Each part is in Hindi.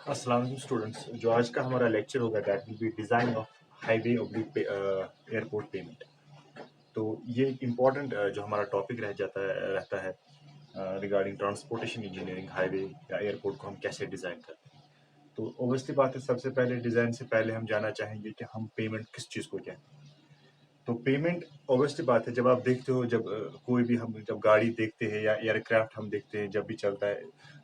अस्सलाम वालेकुम स्टूडेंट्स। जो आज का हमारा लेक्चर होगा that will B design of highway oblique airport payment. तो ये एक इम्पॉर्टेंट जो हमारा टॉपिक रह जाता है रहता है रिगार्डिंग ट्रांसपोर्टेशन इंजीनियरिंग, हाईवे या एयरपोर्ट को हम कैसे डिज़ाइन करते हैं। तो ऑब्वियसली बात है, सबसे पहले डिज़ाइन से पहले हम जानना चाहेंगे कि हम पेमेंट किस चीज़ को कहते हैं। तो पेमेंट ऑब्वियसली बात है, जब आप देखते हो, जब कोई भी हम जब गाड़ी देखते हैं या एयरक्राफ्ट हम देखते हैं जब भी चलता है,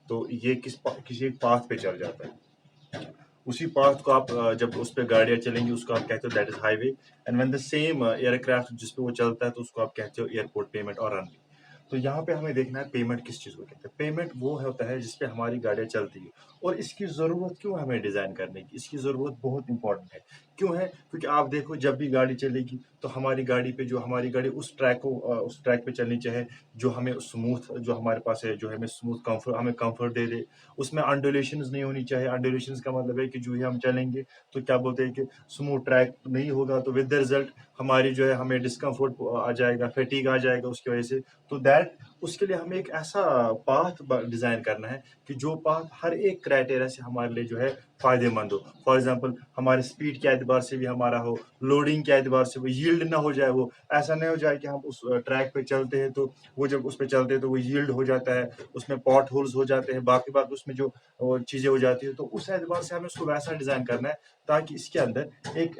तो ये किसी एक पाथ पे चल जाता है। उसी पाथ को आप जब उस पे गाड़ियाँ चलेंगी उसको आप कहते हो that is highway. And when the same aircraft जिस पे वो चलता है तो उसको आप कहते हो एयरपोर्ट पेमेंट और रनवे। तो यहाँ पे हमें देखना है पेमेंट किस चीज़ को कहते हैं। पेमेंट वो होता है जिस पे हमारी गाड़ियाँ चलती है। और इसकी ज़रूरत क्यों हमें डिज़ाइन करने की, इसकी ज़रूरत बहुत इंपॉर्टेंट है। क्यों है? क्योंकि आप देखो, जब भी गाड़ी चलेगी तो हमारी गाड़ी पे जो हमारी गाड़ी उस ट्रैक पे चलनी चाहिए जो हमें स्मूथ, जो हमारे पास है, जो हमें स्मूथ कंफर्ट, हमें कंफर्ट दे दे। उसमें अंडुलेशंस नहीं होनी चाहिए। अंडुलेशंस का मतलब है कि जो ही हम चलेंगे तो क्या बोलते हैं कि स्मूथ ट्रैक नहीं होगा, तो विद द रिजल्ट हमारी जो है हमें डिस्कम्फर्ट आ जाएगा, फैटीग आ जाएगा उसकी वजह से। तो दैट उसके लिए हमें एक ऐसा पाथ डिजाइन करना है कि जो पाथ हर एक क्राइटेरिया से हमारे लिए जो है फायदेमंद हो। फॉर एग्जाम्पल, हमारे स्पीड के एतबार से भी हमारा हो, लोडिंग के एतबार से वो यील्ड ना हो जाए। वो ऐसा नहीं हो जाए कि हम उस ट्रैक पे चलते हैं तो वो जब उस पे चलते हैं तो वो यील्ड हो जाता है, उसमें पॉट होल्स हो जाते हैं, बाकी बात उसमें जो चीजें हो जाती है। तो उस एतबार से हमें उसको वैसा डिजाइन करना है ताकि इसके अंदर एक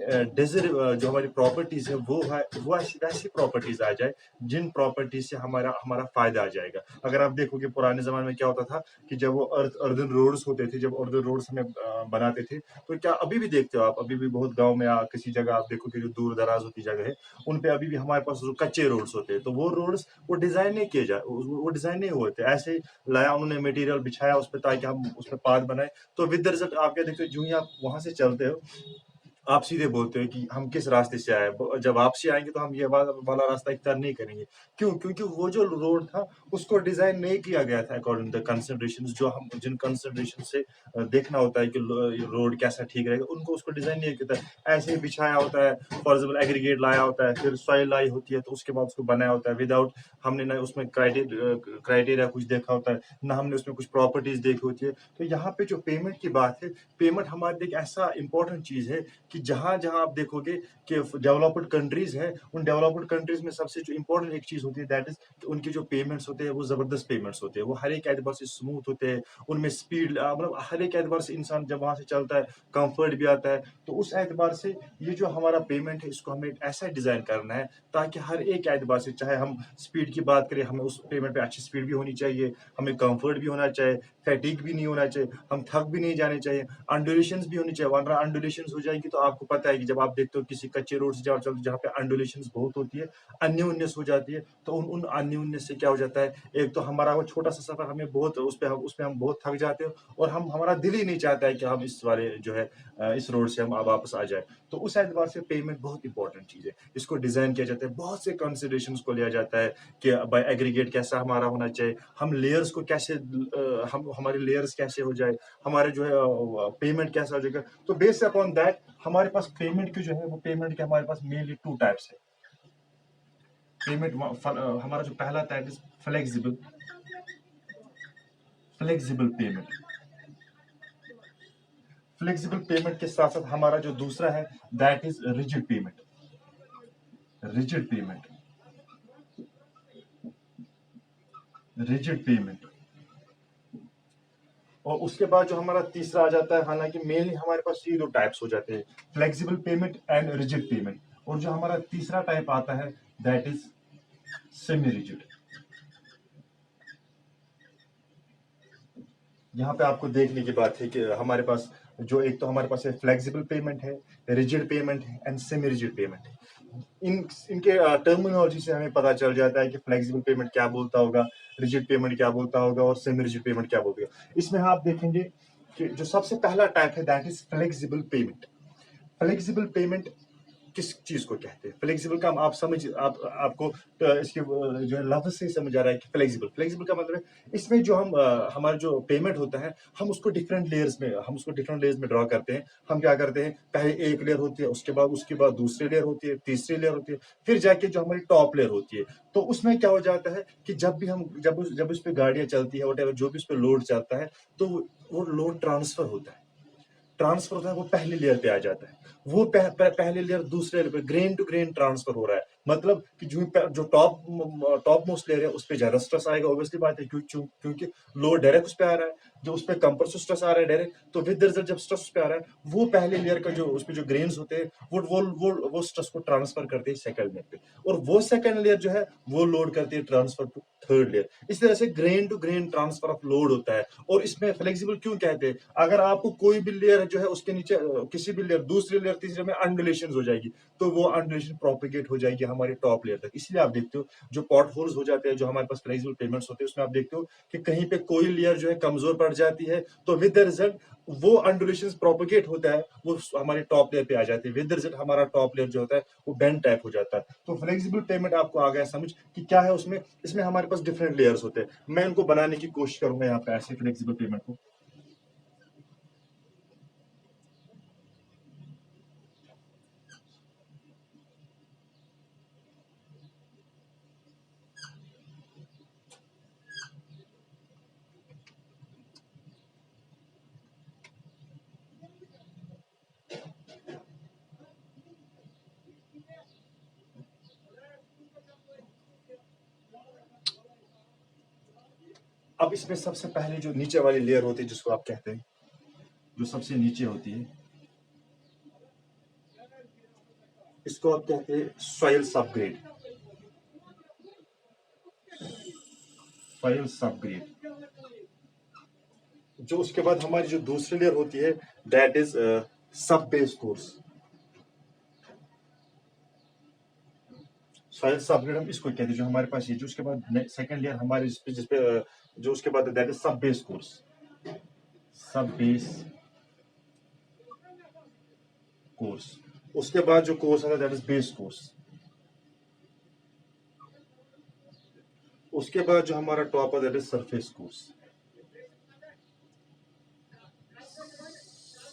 जो हमारी प्रॉपर्टीज है वो ऐसी वैसी प्रॉपर्टीज आ जाए जिन प्रॉपर्टीज से हमारा हमारा फायदा आ जाएगा। अगर आप देखोगे पुराने जमाने में क्या होता था कि जब वो अर्दन रोड्स होते थे, जब अर्दन रोड्स हमें बनाते थे, तो क्या अभी भी देखते हो आप, अभी भी बहुत गाँव में या किसी जगह आप देखोगे जो दूर दराज होती जगह है, उन पे अभी भी हमारे पास जो कच्चे रोड्स होते हैं, तो वो रोड्स वो डिजाइन नहीं किए जाए, वो डिजाइन नहीं हुए थे ऐसे ही लाया उन्होंने, मटेरियल बिछाया उस पर ताकि हम उस पर पाथ बनाए। तो विद द रिजल्ट आप क्या देखते हो, जो ही आप वहां से चलते हो आप सीधे बोलते हो कि हम किस रास्ते से आए। जब वापसी आएंगे तो हम ये वाला रास्ता इख्तियार नहीं करेंगे। क्यों? क्योंकि वो जो रोड था उसको डिजाइन नहीं किया गया था अकॉर्डिंग द कंसिडरेशन, जो हम जिन कंसिडरेशन से देखना होता है कि रोड कैसा ठीक रहेगा, उनको उसको डिजाइन नहीं किया था। ऐसे ही बिछाया होता है, फॉर एग्जाम्पल एग्रीगेट लाया होता है, फिर सॉइल लाई होती है, तो उसके बाद उसको बनाया होता है विदाउट हमने ना उसमें क्राइटेरिया कुछ देखा होता है, ना हमने उसमें कुछ प्रॉपर्टीज देखी होती है। तो यहाँ पे जो पेमेंट की बात है, पेमेंट हमारे लिए एक ऐसा इंपॉर्टेंट चीज है कि जहां जहां आप देखोगे कि डेवलप्ड कंट्रीज हैं, उन डेवलप्ड कंट्रीज में सबसे जो इंपॉर्टेंट एक चीज होती है दैट इज उनके जो पेमेंट्स होते हैं वो जबरदस्त पेमेंट्स होते हैं। वो हर एक एतबार से स्मूथ होते हैं, उनमें स्पीड मतलब हर एक एतबार से इंसान जब वहां से चलता है कंफर्ट भी आता है। तो उस एतबार से ये जो हमारा पेमेंट है इसको हमें ऐसा डिजाइन करना है ताकि हर एक एतबार से, चाहे हम स्पीड की बात करें, हमें उस पेमेंट पे अच्छी स्पीड भी होनी चाहिए, हमें कंफर्ट भी होना चाहिए, फैटिक भी नहीं होना चाहिए, हम थक भी नहीं जाने चाहिए, अंडुलेशंस भी होनी चाहिए। वरना अंडुलेशंस हो जाएगी तो आपको पता है कि जब आप देखते हो किसी कच्चे रोड से जहाँ चलते जहाँ पे अंडुलेशंस बहुत होती है, अन्योन्यस हो जाती है, तो उन उन अन्योन्यस से क्या हो जाता है, एक तो हमारा वो छोटा सा सफर हमें बहुत उस पे हम बहुत थक जाते हो, और हम हमारा दिल ही नहीं चाहता है कि हम इस वाले जो है इस रोड से हम वापस आ जाए। तो उस एतबार से पेमेंट बहुत इंपॉर्टेंट चीज है। इसको डिजाइन किया जाता है, बहुत से कंसिडरेशंस को लिया जाता है कि बाय एग्रीगेट कैसा हमारा होना चाहिए, हम लेयर्स को कैसे हम हमारे लेयर्स कैसे हो जाए, हमारे जो है पेमेंट कैसा हो जाएगा। तो बेस्ड अपॉन दैट हमारे पास पेमेंट की जो है वो पेमेंट के हमारे पास मेनली टू टाइप्स है। पेमेंट हमारा जो पहला type is flexible flexible pavement. Flexible pavement के साथ साथ हमारा जो दूसरा है that is rigid payment. Rigid payment, rigid payment. और उसके बाद जो हमारा तीसरा आ जाता है, हालांकि मेनली हमारे पास ये दो टाइप्स हो जाते हैं, flexible pavement and rigid payment. और जो हमारा तीसरा टाइप आता है दैट इज सेमी रिजिड। यहाँ पे आपको देखने की बात है कि हमारे पास जो एक तो हमारे पास है फ्लेक्सिबल पेमेंट है, रिजिड पेमेंट है एंड सेमी रिजिड पेमेंट है। इनके टर्मिनोलॉजी से हमें पता चल जाता है कि फ्लेक्सिबल पेमेंट क्या बोलता होगा, रिजिड पेमेंट क्या बोलता होगा और सेमी रिजिड पेमेंट क्या बोलता होगा। इसमें आप देखेंगे कि जो सबसे पहला टाइप है that is flexible pavement. Flexible pavement किस चीज को कहते हैं? फ्लेक्सिबल का आप समझ आपको इसके जो है लफ्ज से समझ आ रहा है कि फ्लेक्सिबल फ्लेक्सिबल का मतलब है इसमें जो हम हमारा जो पेमेंट होता है हम उसको डिफरेंट लेयर्स में ड्रॉ करते हैं। हम क्या करते हैं, पहले एक लेयर होती है, उसके बाद दूसरी लेयर होती है, तीसरी लेयर होती है, फिर जाके जो हमारी टॉप लेयर होती है। तो उसमें क्या हो जाता है कि जब उस पे गाड़ियां चलती है, वटेवर जो भी उस पे लोड चलता है, तो वो लोड ट्रांसफर होता है। ट्रांसफर होता है वो पहले लेयर पे आ जाता है, वो पहले लेयर दूसरे लेयर पे ग्रेन टू ग्रेन ट्रांसफर हो रहा है। मतलब कि जो टॉप मोस्ट लेयर है उस पे ज्यादा स्ट्रेस आएगा, ऑब्वियसली बात है, क्योंकि लोड डायरेक्ट उस पे आ रहा है, जो उस पे कंप्रेसर स्ट्रेस आ रहा है डायरेक्ट, तो विद द रिजल्ट जब स्ट्रेस उस पे आ रहा है वो पहले लेयर का जो उस पे जो ग्रेन्स होते हैं वो स्ट्रेस को ट्रांसफर करते हैं सेकंड लेयर पे, और वो सेकंड लेयर जो है वो लोड करती है ट्रांसफर टू थर्ड लेयर। इस तरह से grain to grain transfer of load होता है। और इसमें फ्लेक्सिबल क्यों कहते हैं? अगर आपको कोई भी लेयर जो है उसके नीचे किसी भी लेयर, दूसरी लेयर, तीसरे में अनडुलेशन हो जाएगी, तो वो अनडुलेशन प्रोपिगेट हो जाएगी हमारे टॉप लेयर तक। इसलिए आप देखते हो जो पॉट होल्स हो जाते हैं, जो हमारे पास फ्लेक्सिबल पेमेंट्स होते हैं, उसमें आप देखते हो कि कहीं पे कोई लेयर जो है कमजोर पड़ जाती है, तो विद द रिजल्ट वो अनडुलेशन प्रोपिगेट होता है, वो हमारे टॉप लेयर पे आ जाती है, विद द रिजल्ट हमारा टॉप लेयर जो होता है वो बेंड टाइप हो जाता है। तो फ्लेक्सिबल पेमेंट आपको आ गया समझ कि क्या है उसमें। इसमें हमारे पास डिफरेंट लेयर्स होते हैं, मैं इनको बनाने की कोशिश करूंगा यहाँ पे ऐसे फ्लेक्सिबल पेमेंट को। अब इसमें सबसे पहले जो नीचे वाली लेयर होती है जिसको आप कहते हैं, जो सबसे नीचे होती है, इसको आप कहते हैं सॉइल सबग्रेड। Soil subgrade. जो उसके बाद हमारी जो दूसरी लेयर होती है दैट इज सब बेस कोर्स। सॉइल सबग्रेड हम इसको कहते हैं, जो हमारे पास ये जो उसके बाद सेकंड लेयर हमारे जिसपे जो उसके बाद दैट इज सब बेस कोर्स। सब बेस कोर्स। उसके बाद जो कोर्स आता है दैट इज बेस कोर्स। उसके बाद जो हमारा टॉप है that is surface course.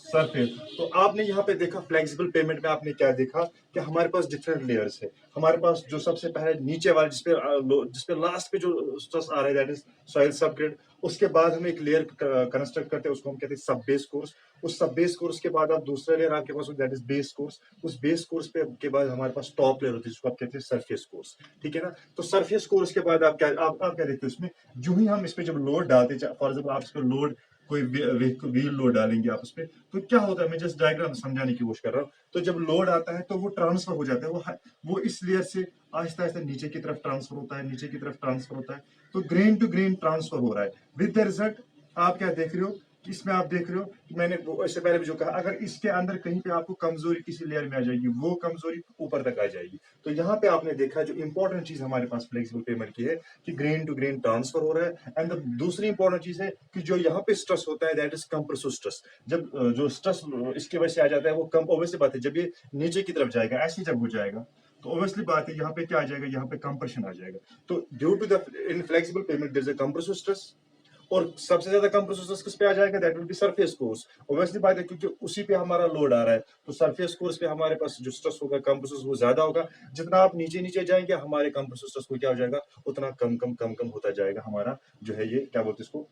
Surface. तो आपने यहाँ पे देखा फ्लेक्सिबल पेमेंट में आपने क्या देखा कि हमारे पास डिफरेंट लेयर्स है। हमारे पास जो सबसे पहले नीचे वाले जिसपे लास्ट पे जो स्ट्रेस आ रहा है दैट इज सॉइल सबग्रेड। उसके बाद हम एक लेयर कंस्ट्रक्ट करते हैं, उसको हम कहते हैं सब बेस कोर्स। उस सब बेस कोर्स के बाद आप दूसरा लेयर आपके पास दैट इज बेस कोर्स। उस बेस कोर्स पे के बाद हमारे पास टॉप लेयर होती है जिसको आप कहते हैं सरफेस कोर्स। ठीक है ना? तो सरफेस कोर्स के बाद आप क्या देखते हो इसमें, जो ही हम इस पे जब लोड डालते हैं, फॉर एग्जाम्पल आप इस पे लोड कोई व्हील लोड डालेंगे आप उस पे, तो क्या होता है, मैं जस्ट डायग्राम समझाने की कोशिश कर रहा हूँ। तो जब लोड आता है तो वो ट्रांसफर हो जाता है, वो इस लेयर से आहिस्ता आहिस्ता नीचे की तरफ ट्रांसफर होता है, नीचे की तरफ ट्रांसफर होता है। तो ग्रेन टू ग्रेन ट्रांसफर हो रहा है। विद द रिजल्ट आप क्या देख रहे हो कि इसमें आप देख रहे हो कि मैंने इससे पहले भी जो कहा, अगर इसके अंदर कहीं पे आपको कमजोरी किसी लेयर में आ जाएगी, वो कमजोरी ऊपर तक आ जाएगी। तो यहाँ पे आपने देखा जो इंपॉर्टेंट चीज हमारे पास फ्लेक्सिबल पेमेंट की है कि ग्रेन टू ग्रेन ट्रांसफर हो रहा है। एंड दूसरी इंपॉर्टेंट चीज है कि जो यहाँ पे स्ट्रेस होता है दैट इज कंप्रेसिव स्ट्रेस। जब जो स्ट्रेस इसकी वजह से आ जाता है वो कम, ऑब्वियसली बात है, जब ये नीचे की तरफ जाएगा, ऐसे जब हो जाएगा, तो ऑब्वियसली बात है यहाँ पे क्या आ जाएगा, यहाँ पे कंप्रेशन आ जाएगा। तो due to the inflexible pavement there is a compressive stress. और सबसे ज्यादा कंप्रेसिव स्ट्रेस किस पे आ जाएगा, that will be surface course. Obviously बात है क्योंकि उसी पे हमारा लोड आ रहा है, तो सरफेस कोर्स पे हमारे पास जो स्ट्रेस होगा कंप्रेसिव वो ज्यादा होगा। जितना आप नीचे नीचे जाएंगे हमारे कंप्रेसिव स्ट्रेस को क्या हो जाएगा, उतना कम होता जाएगा हमारा जो है ये क्या बोलते हैं इसको,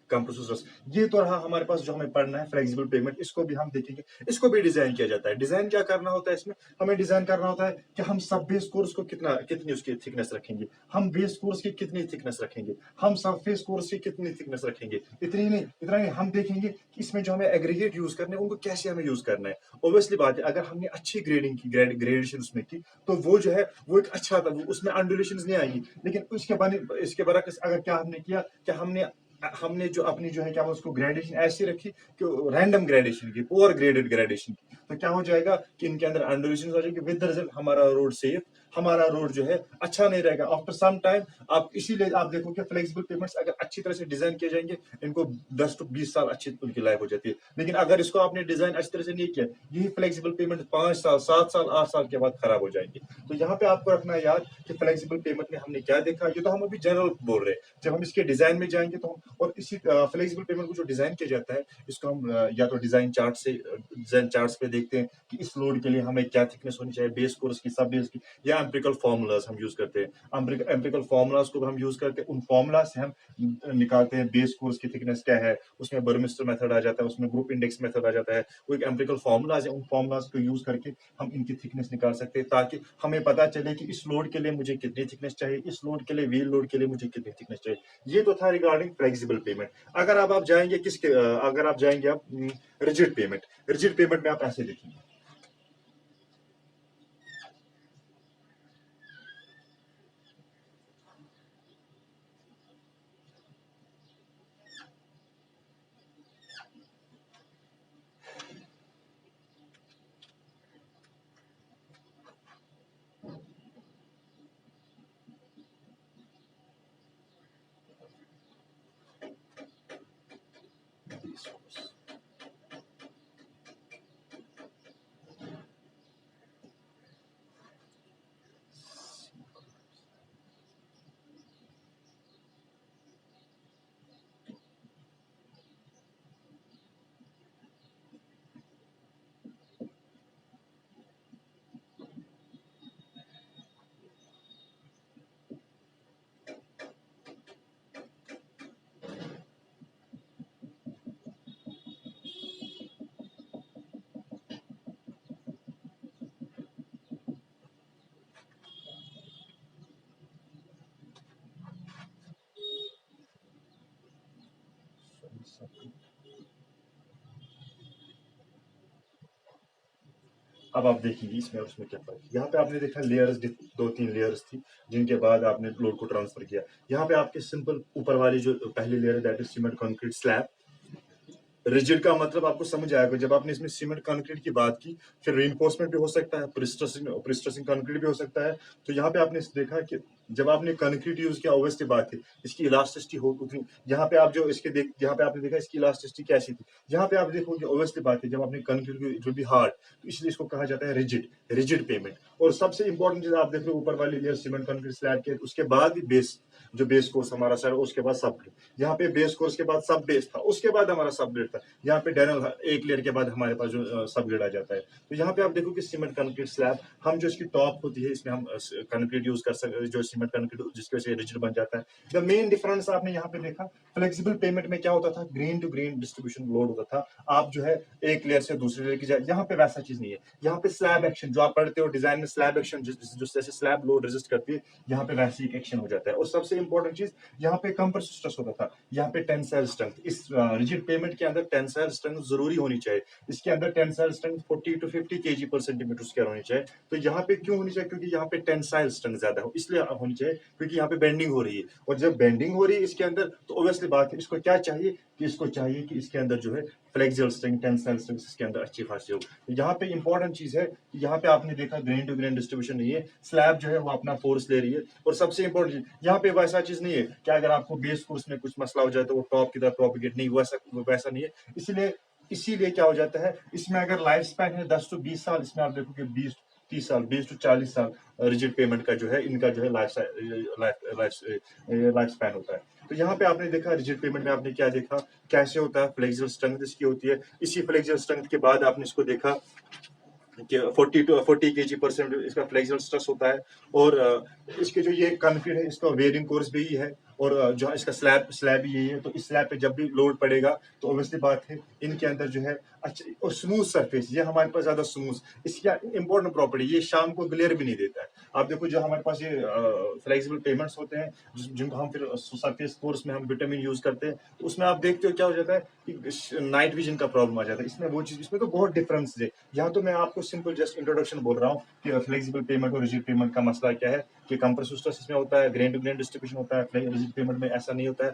कंप्रेसिव स्ट्रेस। ये तो रहा हमारे पास जो हमें पढ़ना है फ्लेक्सिबल पेमेंट, इसको भी हम देखेंगे। इसको भी डिजाइन किया जाता है। डिजाइन क्या करना होता है इसमें, हमें डिजाइन करना होता है कि हम सब बेस कोर्स को कितनी उसकी थिकनेस रखेंगे, हम बेस कोर्स की कितनी थिकनेस रखेंगे, हम सरफेस कोर्स की कितनी थिकनेस रखेंगे। इतना नहीं, हम देखेंगे कि इसमें जो हमें एग्रीगेट यूज करने हैं उनको कैसे हमें यूज करना है। ऑब्वियसली बात है, अगर हमने अच्छी ग्रेडिंग की, ग्रेडेशन उसमें की, तो वो जो है वो एक अच्छा था, उसमें अनडुलेशन नहीं आएगी। लेकिन इसके बरक्स अगर क्या हमने किया, क्या हमने जो अपनी जो है क्या उसको ग्रेडेशन ऐसी रखी कि रैंडम ग्रेडेशन की, पुअर ग्रेडेड ग्रेडेशन की, तो क्या हो जाएगा कि इनके अंदर अनडुलेशन हो जाएगी। विद द रिजल्ट हमारा रोड सेफ, हमारा रोड जो है अच्छा नहीं रहेगा आफ्टर सम टाइम। आप इसीलिए आप देखो कि फ्लेक्सिबल पेमेंट्स अगर अच्छी तरह से डिजाइन किए जाएंगे, इनको 10 to 20 साल अच्छी उनकी लाइफ हो जाती है। लेकिन अगर इसको आपने डिजाइन अच्छी तरह से नहीं किया, यही फ्लेक्सिबल पेमेंट 5 साल, 7 साल, 8 साल के बाद खराब हो जाएंगे। तो यहाँ पे आपको रखना है याद कि फ्लेक्सिबल पेमेंट में हमने क्या देखा। ये तो हम अभी जनरल बोल रहे हैं, जब हम इसके डिजाइन में जाएंगे तो और इसी फ्लेक्सिबल पेमेंट को जो डिजाइन किया जाता है, इसको हम या तो डिजाइन चार्ट्स पे देखते हैं कि इस लोड के लिए हमें क्या थिकनेस होनी चाहिए, बेस कोर्स की, सब बेस की, या एम्पिरिकल फार्मूलाज हम यूज करते हैं। एम्पिरिकल फार्मूलाज को हम यूज करते हैं, उन फार्मूला से हम निकालते हैं बेस कोर्स की थिकनेस क्या है, उसमें बर्मिस्टर मेथड आ जाता है, उसमें ग्रुप इंडेक्स मेथड आ जाता है। वो एक एम्पिरिकल फार्मूलाज है, उन फार्मूलाज को यूज करके हम इनकी थिकनेस निकाल सकते हैं, ताकि हमें पता चले कि इस लोड के लिए मुझे कितनी थिकनेस चाहिए, इस लोड के लिए, व्हील लोड के लिए मुझे कितनी थिकनेस चाहिए। ये तो था रिगार्डिंग फ्लेक्सिबल पेमेंट। अगर अब आप जाएंगे अगर आप जाएंगे आप रिजिड पेमेंट, रिजिड पेमेंट में आप ऐसे देखेंगे। अब आप देखिए इसमें और उसमें क्या फर्क है। यहाँ पे आपने देखा लेयर्स, दो तीन लेयर्स थी, जिनके बाद आपने लोड को ट्रांसफर किया। यहाँ पे आपके सिंपल ऊपर वाली जो पहली लेयर है, that is cement concrete slab. Rigid का मतलब आपको समझ आएगा जब आपने इसमें सीमेंट कंक्रीट की बात की, फिर रीइंफोर्समेंट भी हो सकता है, प्रिस्ट्रेसिंग कंक्रीट भी हो सकता है। तो यहाँ पे आपने देखा कि जब आपने कंक्रीट यूज किया, ऑब्वियसली बात है इसकी इलास्टिसिटी हो उतनी। यहाँ पे आप जो इसके यहाँ पे आपने देखा इसकी इलास्टिसिटी कैसी थी। यहाँ पे आप देखोगे ऑब्वियसली बात है, जब आपने कंक्रीट जो भी हार्ड, तो इसलिए इसको कहा जाता है रिजिड, रिजिड पेमेंट। और सबसे इंपॉर्टेंट चीज आप देख रहे हो ऊपर वाली लेयर सीमेंट कंक्रीट स्लैब के, उसके बाद भी बेस, जो बेस कोर्स हमारा सर, उसके बाद सब। यहाँ पे बेस कोर्स के बाद सब बेस था, उसके बाद हमारा सब ग्रेड था। यहाँ पे डेनल एक लेयर के बाद हमारे पास जो सब ग्रेड आ जाता है। तो यहाँ पे आप देखो कि सीमेंट कंक्रीट स्लैब, हम जो इसकी टॉप होती है, इसमें हम कंक्रीट यूज कर सकते हैं, जो सीमेंट कंक्रीट जिसकी वजह से रिजिड बन जाता है। द मेन डिफरेंस आपने यहाँ पे देखा, फ्लेक्सिबल पेमेंट में क्या होता था, grain to grain distribution load होता था। आप जो है एक लेयर से दूसरी लेयर की जाए, यहाँ पे वैसा चीज नहीं है। यहाँ पे स्लैब एक्शन जो आप पढ़ते हो डिजाइन में, स्लैब एक्शन जो जैसे स्लैब लोड रेजिस्ट करती है, यहाँ पे वैसे एक एक्शन हो जाता है। और सबसे इंपॉर्टेंट चीज, यहाँ पे कंप्रेसिव स्ट्रेस होता था, यहाँ पे टेंसाइल स्ट्रेंथ। इस रिजिड पेमेंट के अंदर टेंसाइल स्ट्रेंथ जरूरी होनी चाहिए। इसके अंदर टेंसाइल स्ट्रेंथ 40 टू 50 केजी पर सेंटीमीटर स्क्वायर होनी चाहिए। तो यहाँ पे क्यों होनी चाहिए, क्योंकि यहाँ पे टेंसाइल स्ट्रेंथ ज्यादा हो, इसलिए होनी चाहिए क्योंकि यहाँ पे बेंडिंग हो रही है। और जब बेंडिंग हो रही है इसके अंदर, तो ऑब्वियसली बात है इसको क्या चाहिए, कि इसको चाहिए कि इसके अंदर जो है फ्लेक्सिबल स्ट्रेंथ, टेंसाइल स्ट्रेंथ इसके अंदर अच्छी खासी हो। तो यहाँ पे इंपॉर्टेंट चीज है कि यहाँ पे आपने देखा ग्रेन टू ग्रेन डिस्ट्रीब्यूशन नहीं है, स्लैब जो है वो अपना फोर्स ले रही है। और सबसे इंपॉर्टेंट चीज यहाँ पे वैसा चीज नहीं है कि अगर आपको बेस कोर्स में कुछ मसला हो जाए तो वो टॉप की तरफ प्रोपिगेट नहीं, वैसा नहीं है। इसीलिए क्या हो जाता है, इसमें अगर लाइफ स्पैन है 10 टू 20 साल, इसमें आप देखोगे 20-30 साल, 20 टू 40 साल रिजिड पेमेंट का जो है, इनका जो है लाइफ स्पैन होता है। तो यहाँ पे आपने देखा रिजिड पेमेंट में आपने क्या देखा, कैसे होता है, फ्लेक्सिबल स्ट्रेंथ इसकी होती है। इसी फ्लेक्सिबल स्ट्रेंथ के बाद आपने इसको देखा कि 40 केजी परसेंट इसका फ्लेक्सिबल स्ट्रेस होता है। और इसके जो ये कंक्रीट है, इसका वेयरिंग कोर्स भी है, और जो इसका स्लैब भी यही है। तो इस स्लैब पे जब भी लोड पड़ेगा, तो ऑब्वियसली बात है इनके अंदर जो है अच्छा और स्मूथ सरफेस, ये हमारे पास ज्यादा स्मूथ, इसकी इंपॉर्टेंट प्रॉपर्टी, ये शाम को ग्लेयर भी नहीं देता है। आप देखो जो हमारे पास ये फ्लेक्सिबल पेमेंट्स होते हैं, जिनको हम फिर सरफेस कोर्स में हम विटामिन यूज करते हैं, तो उसमें आप देखते हो क्या हो जाता है कि नाइट विजन का प्रॉब्लम आ जाता है। इसमें वो चीज, इसमें तो बहुत डिफरेंस है। यहाँ तो मैं आपको सिंपल जस्ट इंट्रोडक्शन बोल रहा हूँ कि फ्लेक्सिबल पेमेंट और रिजिड पेमेंट का मसला क्या है, कि कंप्रेसिव स्ट्रेस इसमें होता है, ग्रेन टू ग्रेन डिस्ट्रीब्यूशन होता है। रिजिड पेमेंट में ऐसा नहीं होता है,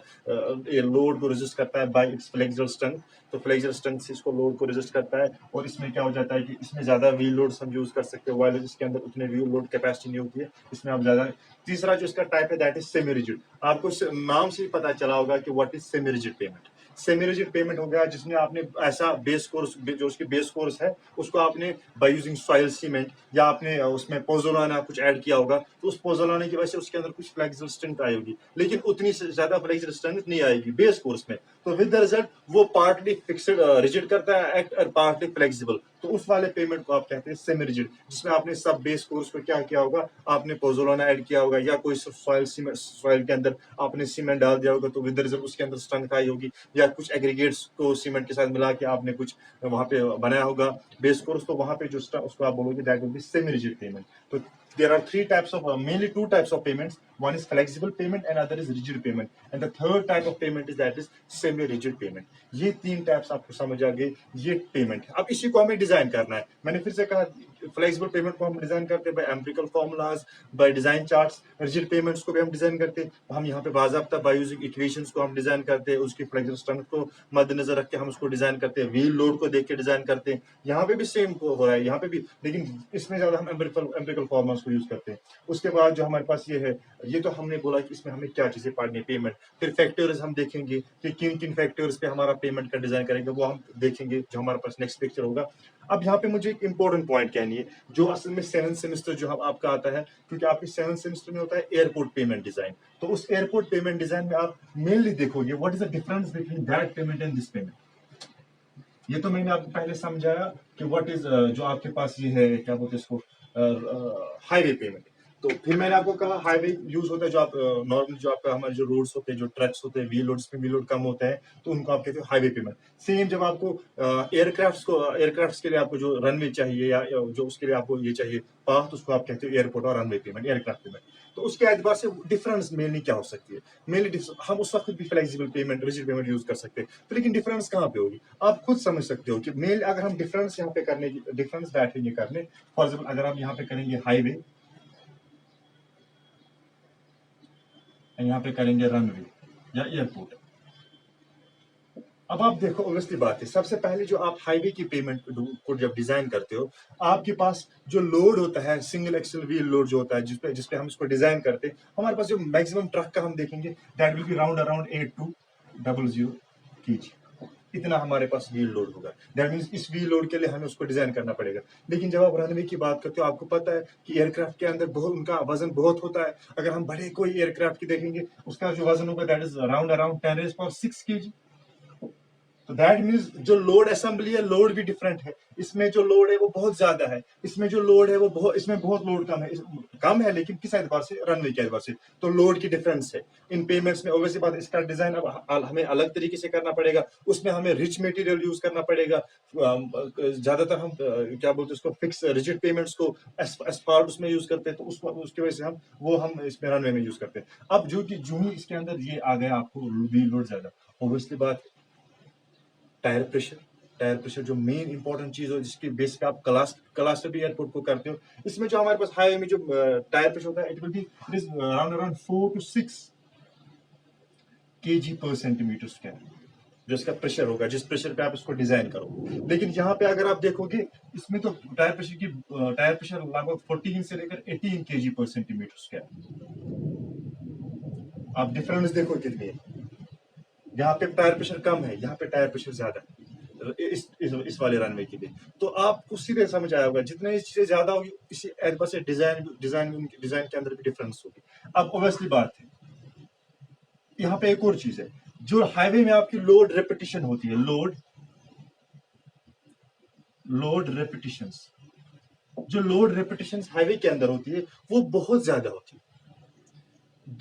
ये लोड को रेजिस्ट करता है बाय इट्स फ्लेक्सिबल स्ट्रेंथ। तो फ्लेक्सिबल स्ट्रेंथ से इसको लोड को रेजिस्ट करता है। और इसमें क्या हो जाता है कि इसमें ज्यादा व्हील लोड हम यूज कर सकते हैं, वाइल इसके अंदर उतने व्हील लोड कैपेसिटी नहीं होती है, इसमें आप ज्यादा। तीसरा जो इसका टाइप है, दैट इज सेमी रिजिड। आपको नाम से ही पता चला होगा कि what is semi rigid payment. Semi rigid payment हो गया जिसमें आपने ऐसा बेस कोर्स, जो उसकी बेस कोर्स है, उसको आपने बाय यूजिंग सॉइल सीमेंट, या आपने उसमें पोजोलाना कुछ ऐड किया होगा, तो उस पोजोलाना की वजह से उसके अंदर कुछ फ्लेक्सिबल स्ट्रेंथ आई होगी, लेकिन उतनी ज्यादा फ्लेक्सिबल स्ट्रेंथ नहीं आएगी बेस कोर्स में। तो विद द रिजल्ट वो पार्टली फिक्स्ड रिजिड करता है एक्ट, और पार्टली फ्लेक्सिबल। तो उस वाले पेमेंट को आप कहते हैं सेमी रिजिड, जिसमें आपने सब बेस कोर्स को क्या किया होगा, आपने पोजोलाना ऐड किया होगा या कोई सॉइल के अंदर आपने सीमेंट डाल दिया होगा, तो विद रिजल्ट उसके अंदर स्ट्रेंथ आई होगी, या कुछ एग्रीगेट्स को सीमेंट के साथ मिला के आपने कुछ वहां पे बनाया होगा बेस कोर्स, तो वहां पे जो उसको आप बोलोगे that will B semi rigid payment. तो there are three types of mainly two types of payments. One is flexible payment and other is rigid payment, and the third type of payment is that is semi rigid payment. ये तीन टाइप्स आपको समझ आ गए, ये पेमेंट है। अब इसी को हमें डिजाइन करना है। मैंने फिर से कहा फ्लेक्सिबल पेमेंट को हम डिजाइन करते हैं by empirical formulas, by design charts. Rigid pavements को भी हम डिजाइन करते हैं, हम यहाँ पे बाजाब्ता बाय यूजिंग इक्वेशंस को हम डिजाइन करते हैं, उसकी फ्लेक्सिबल स्ट्रेंथ को मद्देनजर रख के हम उसको डिजाइन करते हैं, व्हील लोड को देख के डिजाइन करते हैं। यहाँ पे भी सेम हो रहा है, यहाँ पे भी, लेकिन इसमें ज्यादा हम एम्पिरिकल फॉर्मूलाज को यूज करते हैं। उसके बाद जो हमारे पास ये है, ये तो हमने बोला कि इसमें हमें क्या चीजें पढ़नी है, पेमेंट। फिर फैक्टर्स हम देखेंगे कि किन किन फैक्टर्स पे हमारा पेमेंट का डिजाइन करेंगे, वो हम देखेंगे जो हमारे पास नेक्स्ट लेक्चर होगा। अब यहाँ पे मुझे एक इंपॉर्टेंट पॉइंट कहनी है, जो असल में 7th सेमेस्टर जो आपका आता है, क्योंकि आपके 7th सेमेस्टर में होता है एयरपोर्ट पेमेंट डिजाइन। तो उस एयरपोर्ट पेमेंट डिजाइन में आप मेनली देखोगे what is the difference between that payment and this payment. ये तो मैंने आपको पहले समझाया कि व्हाट इज जो आपके पास ये है, क्या बोलते हैं इसको, हाईवे पेमेंट। तो फिर मैंने आपको कहा हाईवे यूज होता है जो आप नॉर्मल जो आपका हमारे जो रोड्स होते हैं, जो ट्रक्स होते हैं, व्हील लोड्स में व्हील लोड कम होता है, तो उनको आप कहते हो हाईवे पेमेंट। सेम जब आपको एयरक्राफ्ट्स के लिए आपको जो रनवे चाहिए या जो उसके लिए आपको ये चाहिए पाथ, उसको आप कहते हो एयरपोर्ट और रनवे पेमेंट, एयरक्राफ्ट पेमेंट। तो उसके एतबार से डिफरेंस मेनली क्या हो सकती है, मेनली हम उस वक्त भी flexible pavement, rigid payment use कर सकते हैं, तो लेकिन डिफरेंस कहाँ पे होगी आप खुद समझ सकते हो कि मेनली अगर हम डिफरेंस यहाँ पे करने डिफरेंस बैठेंगे करने, फॉर एग्जाम्पल अगर आप यहाँ पे करेंगे हाईवे, यहाँ पे करेंगे रनवे या एयरपोर्ट। अब आप देखो ऑब्वियसली बात है, सबसे पहले जो आप हाईवे की पेमेंट को जब डिजाइन करते हो, आपके पास जो लोड होता है सिंगल एक्सल व्हील लोड जो होता है, जिसपे हम इसको डिजाइन करते हैं, हमारे पास जो मैक्सिमम ट्रक का हम देखेंगे that will be around 8200 kg। इतना हमारे पास व्हील लोड होगा। दैट मींस इस व्हील लोड के लिए हमें उसको डिजाइन करना पड़ेगा। लेकिन जब आप रनवे की बात करते हो, आपको पता है कि एयरक्राफ्ट के अंदर बहुत उनका वजन बहुत होता है। अगर हम बड़े कोई एयरक्राफ्ट की देखेंगे, उसका जो वजन होगा दैट इज अराउंड 10⁶ kg। तो दैट मीन्स जो लोड असेंबली है, लोड भी डिफरेंट है। इसमें जो लोड है वो बहुत ज्यादा है, इसमें जो लोड है वो इसमें बहुत लोड कम है, लेकिन किस एतबार से, रनवे के एतबार से। तो लोड की डिफरेंस है इन पेमेंट्स में। ऑब्वियसली बात, इसका डिजाइन अब हमें अलग तरीके से करना पड़ेगा, उसमें हमें रिच मटेरियल यूज करना पड़ेगा। ज्यादातर हम क्या बोलते हैं उसको, फिक्स रिजिड पेमेंट्स को एस्फाल्ट उसमें यूज करते हैं, तो उसकी वजह से हम इसमें रनवे में यूज करते हैं। अब जो ही इसके अंदर ये आ गया आपको व्हील लोड ज्यादा, ऑब्वियसली बात, टायर प्रेशर जो मेन इंपॉर्टेंट चीज हो, जिसकी बेस पे आप क्लास भी एयरपोर्ट को करते हो। इसमें जो हमारे पास हाईवे में जो टायर प्रेशर होता है, it will be around 4 to 6 kg/cm², जो इसका प्रेशर होगा, जिस प्रेशर पे आप इसको डिजाइन करो। लेकिन यहाँ पे अगर आप देखोगे, इसमें तो टायर प्रेशर लगभग 14 से लेकर 18 kg/cm²। आप डिफरेंस देखो कितनी है, यहाँ पे टायर प्रेशर कम है, यहाँ पे टायर प्रेशर ज्यादा है इस वाले रनवे के लिए। तो आपको सीधे समझ आया होगा, जितने चीजें ज्यादा होगी, इसी एतबार से डिजाइन के अंदर भी डिफरेंस होगी। अब ऑब्वियसली बात है, यहाँ पे एक और चीज है, जो हाईवे में आपकी लोड रेपिटेशन होती है, लोड रेपिटेशंस, जो लोड रेपिटेशंस हाईवे के अंदर होती है, वो बहुत ज्यादा होती है।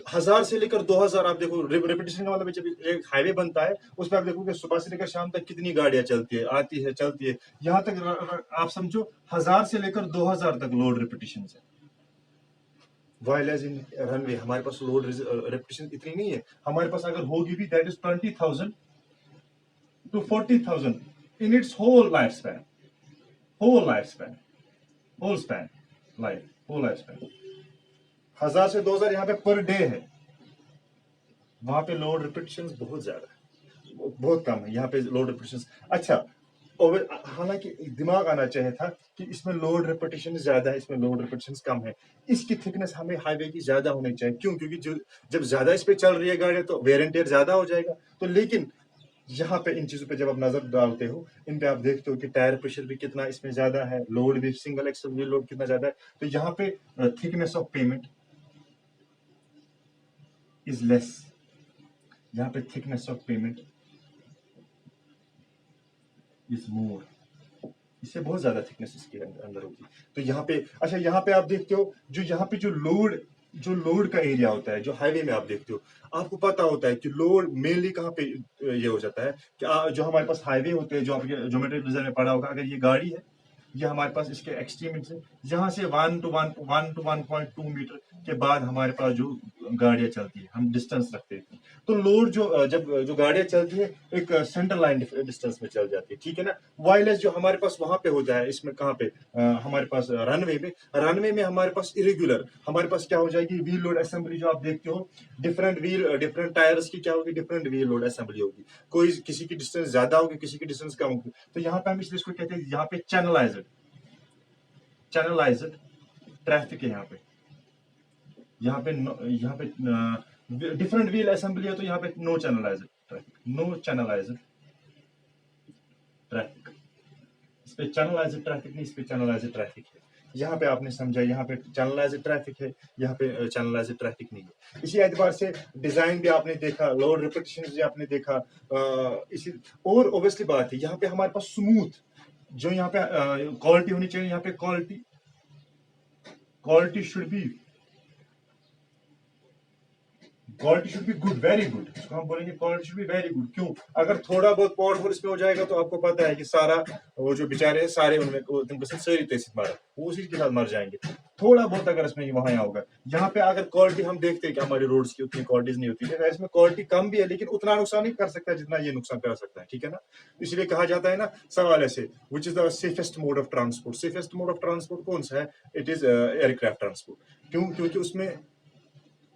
1000 से लेकर 2000, आप देखो रेपिटेशन का मतलब जब एक हाईवे बनता है, उसमें आप देखोगे सुबह से लेकर शाम तक कितनी गाड़ियां चलती है, आती है, चलती है। यहाँ तक आप समझो 1000 से लेकर 2000 तक लोड रेपिटेशन है। वाइल एज इन रनवे हमारे पास लोड रेपिटेशन इतनी नहीं है। हमारे पास अगर होगी भी, that is 20,000 to 40,000 in its whole lifespan, whole lifespan, whole span, whole lifespan। 1000 से 2000 यहाँ पे पर डे है, वहां पे लोड रिपीटेशन बहुत ज्यादा है, बहुत कम है यहाँ पे लोड रिपीटेशन। अच्छा, हालांकि दिमाग आना चाहिए था कि इसमें लोड रिपीटेशन ज्यादा है, इसमें लोड रिपीटेशन कम है। इसकी थिकनेस हमें हाईवे की ज्यादा होनी चाहिए, क्यों? क्योंकि जब ज्यादा इस पे चल रही है गाड़ी, तो वेयर एंड टियर ज्यादा हो जाएगा। तो लेकिन यहाँ पे इन चीजों पे जब आप नजर डालते हो, इन पे आप देखते हो कि टायर प्रेशर भी कितना इसमें ज्यादा है, लोड भी सिंगल एक्सल व्हील लोड कितना ज्यादा है। तो यहाँ पे thickness of payment is less, यहाँ पे thickness of payment is more. इससे बहुत ज्यादा थिकनेस इसके अंदर होगी। तो यहाँ पे अच्छा, यहाँ पे आप देखते हो जो यहाँ पे जो लोड का एरिया होता है, जो हाईवे में आप देखते हो, आपको पता होता है कि लोड मेनली कहाँ पे ये हो जाता है कि जो हमारे पास हाईवे होते हैं, जो आपके ज्योमेट्री डिजाइन में पढ़ा होगा, अगर ये गाड़ी है, ये हमारे पास इसके एक्सट्रीम से यहाँ से 1 to 1.2 मीटर के बाद हमारे पास जो गाड़ियां चलती है, हम डिस्टेंस रखते हैं। तो लोड जब जो गाड़ियां चलती है एक सेंटर लाइन डिस्टेंस में चल जाती है, ठीक है ना। वायरलेस जो हमारे पास वहां पे होता है, इसमें कहाँ पे हमारे पास रनवे में हमारे पास इरेगुलर, हमारे पास क्या हो जाएगी, व्हील लोड असेंबली जो आप देखते हो, डिफरेंट टायर्स की क्या होगी, डिफरेंट व्हील लोड असेंबली होगी। कोई किसी की डिस्टेंस ज्यादा होगी, किसी की डिस्टेंस कम होगी। तो यहाँ पे हम इसलिए इसको कहते हैं, यहाँ पे चैनलाइज्ड ट्रैफिक है। यहाँ पे डिफरेंट व्हील असेंबली है, तो यहाँ पे नो चैनलाइज्ड ट्रैफिक। इस पे चैनलाइज्ड ट्रैफिक नहीं, इस पे चैनलाइज्ड ट्रैफिक है। यहाँ पे आपने समझा, यहाँ पे चैनलाइज्ड ट्रैफिक है, यहाँ पे चैनलाइज्ड ट्रैफिक नहीं है। इसी एतबार से डिजाइन भी आपने देखा, लोड रिपीटेशन भी आपने देखा, इसी और ऑब्वियसली बात है, यहाँ पे हमारे पास स्मूथ जो यहाँ पे क्वालिटी होनी चाहिए, यहाँ पे quality should be good, very good. इसको हम बोलेंगे quality should be very good. क्यों? अगर थोड़ा बहुत पॉट होल इसमें हो जाएगा तो आपको पता है कि सारा वो जो बेचारे हैं सारे उनमें सारी तेजी मारा, वो उसी के साथ मर जाएंगे। थोड़ा बहुत अगर इसमें वहां होगा, यहाँ पे अगर क्वालिटी हम देखते हैं कि हमारी रोड्स की उतनी क्वालिटीज नहीं होती है, इसमें क्वालिटी कम भी है लेकिन उतना नुकसान नहीं कर सकता जितना ये नुकसान कर सकता है, ठीक है ना। इसलिए कहा जाता है ना सवाल ऐसे, which is the safest mode of transport. Safest mode of transport कौन सा है? It is aircraft transport. क्यों? क्योंकि उसमें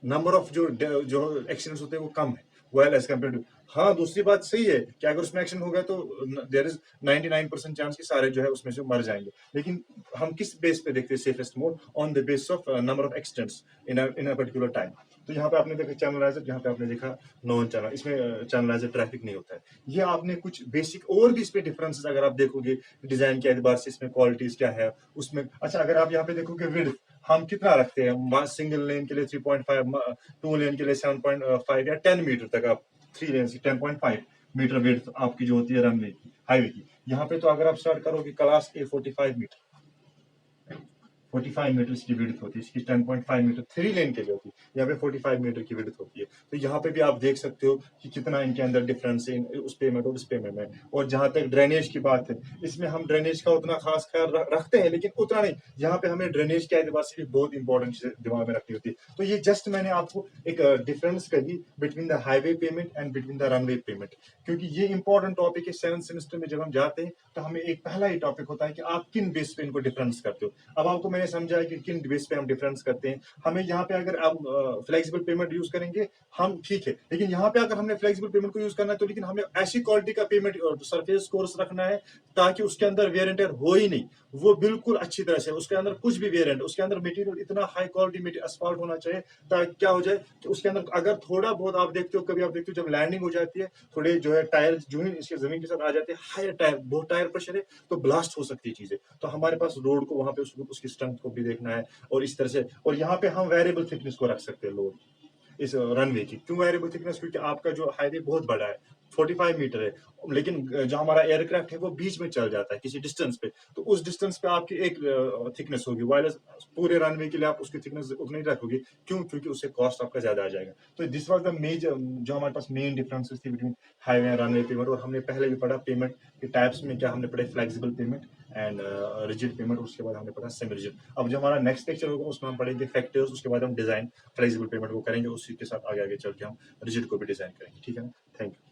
नंबर ऑफ जो एक्सीडेंट्स होते हैं वो कम है, वेल एज कम्पेयर टू। हाँ, दूसरी बात सही है कि अगर उसमें एक्शन हो गया तो देयर इज 99% चांस कि सारे जो है उसमें से मर जाएंगे। लेकिन हम किस बेस पे देखते हैं safest mode? On the base of number of accidents in a particular time. तो यहाँ पे आपने देखा चैनलाइजर, यहाँ पे आपने देखा नॉन चैनल, इसमें चैनलाइजर ट्रैफिक नहीं होता है। ये आपने कुछ बेसिक और भी इसमें डिफरेंसेस अगर आप देखोगे डिजाइन के एतबार से, इसमें क्वालिटीज क्या है उसमें। अच्छा, अगर आप यहाँ पे देखोगे विड्थ हम कितना रखते हैं, सिंगल लेन के लिए 3.5, 2 लेन के लिए 7.5 या 10 मीटर तक, आप 3 लेन से 10.5 मीटर विड्थ आपकी जो होती है रनवे की, हाईवे की। यहाँ पे तो अगर आप स्टार्ट करोगे क्लास ए 45 मीटर, 45 मीटर इसकी विड्थ होती है, इसकी 10.5 मीटर 3 लेन के लिए होती है, यहाँ पे 45 मीटर की विड्थ होती है। तो यहाँ पे भी आप देख सकते हो कि कितना इनके अंदर डिफरेंस है उस पेमेंट और इस पेमेंट में। और जहां तक ड्रेनेज की बात है, इसमें हम ड्रेनेज का उतना खास ख्याल रखते हैं लेकिन उतना नहीं। यहाँ पे हमें ड्रेनेज के एतबार से भी बहुत इंपॉर्टेंट चीजें दिमाग में रखनी होती है। तो ये जस्ट मैंने आपको एक डिफरेंस कही between the highway payment and between the runway payment, क्योंकि ये इंपॉर्टेंट टॉपिक है। 7th सेमेस्टर में जब हम जाते हैं तो हमें एक पहला ही टॉपिक होता है कि आप किन बेस पे इनको डिफरेंस करते हो। अब आपको मैंने समझा है कि किन बेस पे हम डिफरेंस करते हैं। हमें यहाँ पे अगर आप फ्लेक्सिबल पेमेंट यूज करेंगे हम, ठीक है, लेकिन यहाँ पे अगर हमने फ्लेक्सिबल पेमेंट को यूज करना है तो लेकिन हमें ऐसी क्वालिटी का पेमेंट सरफेस कोर्स रखना है ताकि उसके अंदर वेरिएंट हो ही नहीं, वो बिल्कुल अच्छी तरह से उसके अंदर कुछ भी वेरिएंट, उसके अंदर मटेरियल इतना हाई क्वालिटी असफाल्ट होना चाहिए ताकि क्या हो जाए कि उसके अंदर अगर थोड़ा बहुत आप देखते हो, कभी आप देखते हो जब लैंडिंग हो जाती है, थोड़े जो है टायर जो है इसके जमीन के साथ आ जाते हैं, हायर टायर, बहुत टायर प्रेशर है तो ब्लास्ट हो सकती है चीजें। तो हमारे पास रोड को वहां पे उसकी स्ट्रेंथ को भी देखना है और इस तरह से। और यहाँ पे हम वेरिएबल थिकनेस को रख सकते हैं लोड इस रनवे की। क्यों वेरिएबल थिकनेस? क्योंकि आपका जो हाईवे बहुत बड़ा है, 45 मीटर है, लेकिन जो हमारा एयरक्राफ्ट है वो बीच में चल जाता है किसी डिस्टेंस पे, तो उस डिस्टेंस पे आपकी एक थिकनेस होगी। वायरलेस पूरे रनवे के लिए आप उसकी थिकनेस उतनी रखोगे। क्यों? क्योंकि उससे कॉस्ट आपका ज्यादा आ जाएगा। तो दिस वाज द मेजर जो हमारे पास मेन डिफरेंसेस थी between highway and runway payment. और हमने पहले भी पढ़ा पेमेंट के टाइप्स में, क्या हमने पढ़े, flexible pavement and rigid payment, उसके बाद हमने पढ़ा सेमी रिजिड। अब जो हमारा नेक्स्ट लेक्चर होगा उसमें हम पढ़ेंगे फैक्टर्स, उसके बाद हम डिजाइन फ्लेक्सिबल पेमेंट को करेंगे, उसी के साथ आगे आगे चल के हम रिजिड को भी डिजाइन करेंगे, ठीक है ना। Thank you.